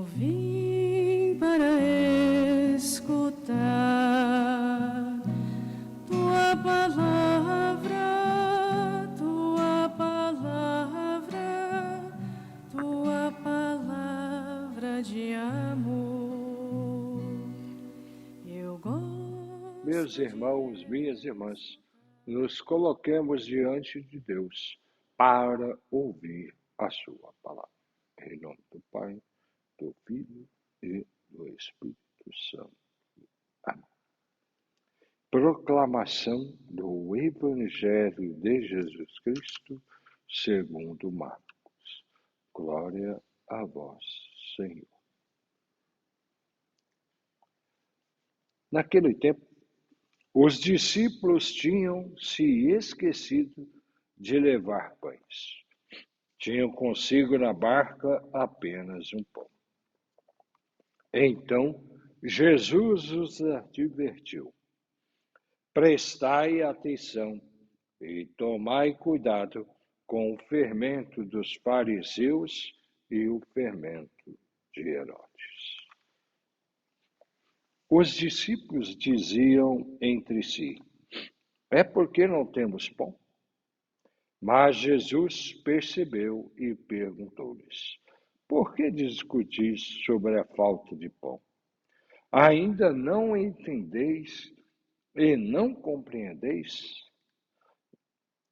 Eu vim para escutar tua palavra, tua palavra, tua palavra de amor. Eu gosto. Meus irmãos, minhas irmãs, nos coloquemos diante de Deus para ouvir a sua palavra. Em nome do Pai, do Filho e do Espírito Santo. Amém. Proclamação do Evangelho de Jesus Cristo segundo Marcos. Glória a vós, Senhor. Naquele tempo, os discípulos tinham se esquecido de levar pães. Tinham consigo na barca apenas um pão. Então, Jesus os advertiu: prestai atenção e tomai cuidado com o fermento dos fariseus e o fermento de Herodes. Os discípulos diziam entre si: é porque não temos pão? Mas Jesus percebeu e perguntou-lhes: por que discutis sobre a falta de pão? Ainda não entendeis e não compreendeis?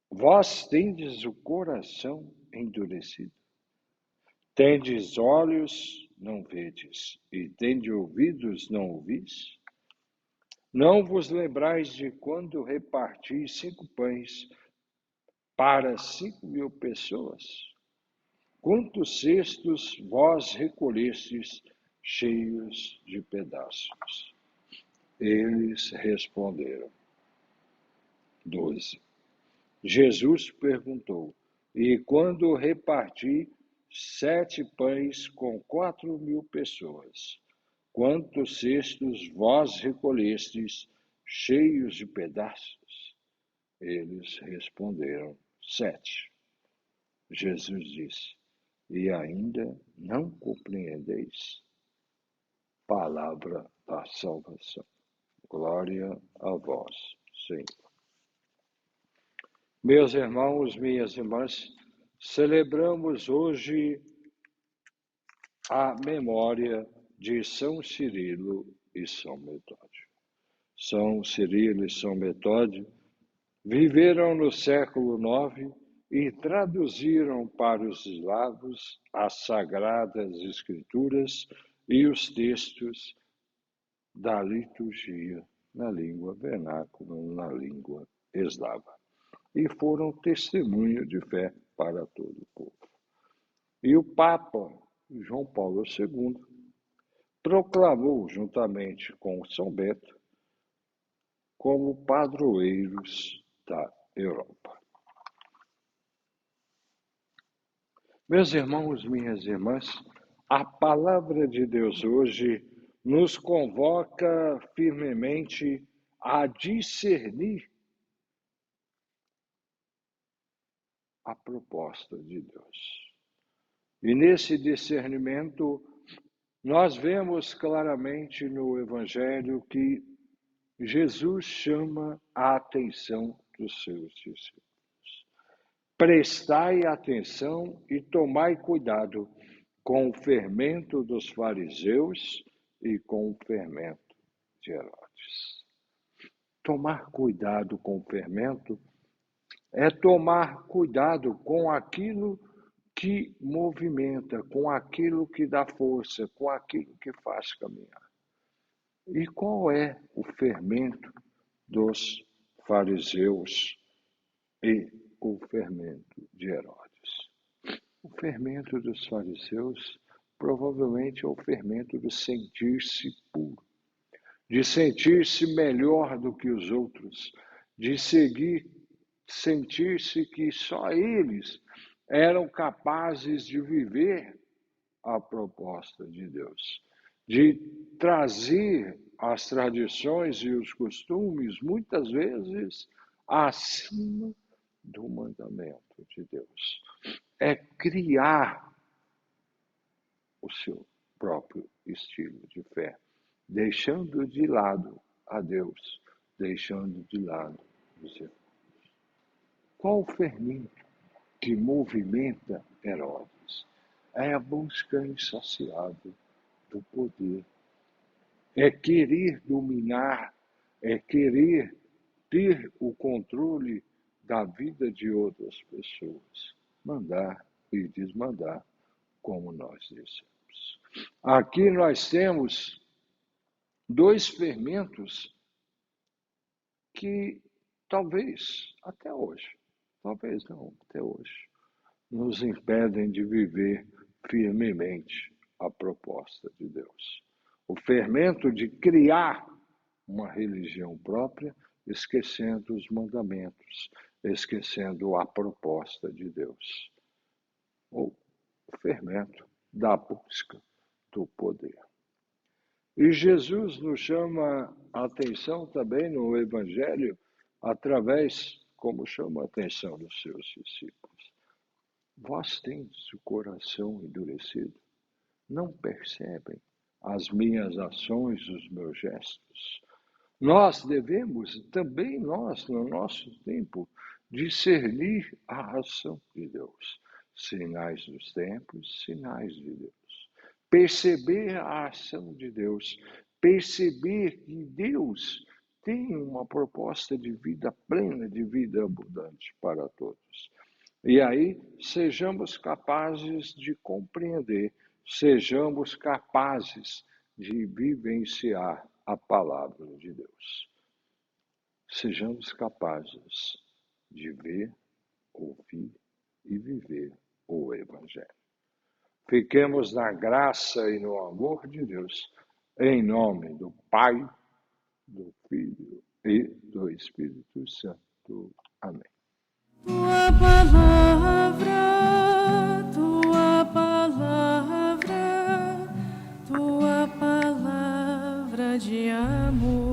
Vós tendes o coração endurecido. Tendes olhos, não vedes, e tendes ouvidos, não ouvis? Não vos lembrais de quando reparti 5 pães para 5.000 pessoas? Quantos cestos vós recolhestes cheios de pedaços? Eles responderam: 12. Jesus perguntou: e quando reparti 7 pães com 4.000 pessoas, quantos cestos vós recolhestes cheios de pedaços? Eles responderam: 7. Jesus disse: e ainda não compreendeis? Palavra da salvação. Glória a vós, Senhor. Meus irmãos, minhas irmãs, celebramos hoje a memória de São Cirilo e São Metódio. São Cirilo e São Metódio viveram no século IX e traduziram para os eslavos as Sagradas Escrituras e os textos da liturgia na língua vernácula, na língua eslava. E foram testemunho de fé para todo o povo. E o Papa João Paulo II proclamou, juntamente com São Bento, como padroeiros da Europa. Meus irmãos, minhas irmãs, a palavra de Deus hoje nos convoca firmemente a discernir a proposta de Deus. E nesse discernimento, nós vemos claramente no Evangelho que Jesus chama a atenção dos seus discípulos. Prestai atenção e tomai cuidado com o fermento dos fariseus e com o fermento de Herodes. Tomar cuidado com o fermento é tomar cuidado com aquilo que movimenta, com aquilo que dá força, com aquilo que faz caminhar. E qual é o fermento dos fariseus e o fermento de Herodes? O fermento dos fariseus provavelmente é o fermento de sentir-se puro, de sentir-se melhor do que os outros, de sentir-se que só eles eram capazes de viver a proposta de Deus, de trazer as tradições e os costumes, muitas vezes, acima do mandamento de Deus. É criar o seu próprio estilo de fé, deixando de lado a Deus, deixando de lado os irmãos. Qual o fermento que movimenta Herodes? É a busca insaciável do poder. É querer dominar, é querer ter o controle da vida de outras pessoas, mandar e desmandar, como nós dissemos. Aqui nós temos dois fermentos que talvez, até hoje, talvez não, até hoje, nos impedem de viver firmemente a proposta de Deus. O fermento de criar uma religião própria, esquecendo os mandamentos, esquecendo a proposta de Deus. Ou o fermento da busca do poder. E Jesus nos chama a atenção também no Evangelho, através, como chama a atenção dos seus discípulos. Vós tendes o coração endurecido, não percebem as minhas ações, os meus gestos. Nós devemos, também nós, no nosso tempo, discernir a ação de Deus. Sinais dos tempos, sinais de Deus. Perceber a ação de Deus. Perceber que Deus tem uma proposta de vida plena, de vida abundante para todos. E aí, sejamos capazes de compreender, sejamos capazes de vivenciar a palavra de Deus. Sejamos capazes de ver, ouvir e viver o Evangelho. Fiquemos na graça e no amor de Deus, em nome do Pai, do Filho e do Espírito Santo. Amém. Tua palavra de amor.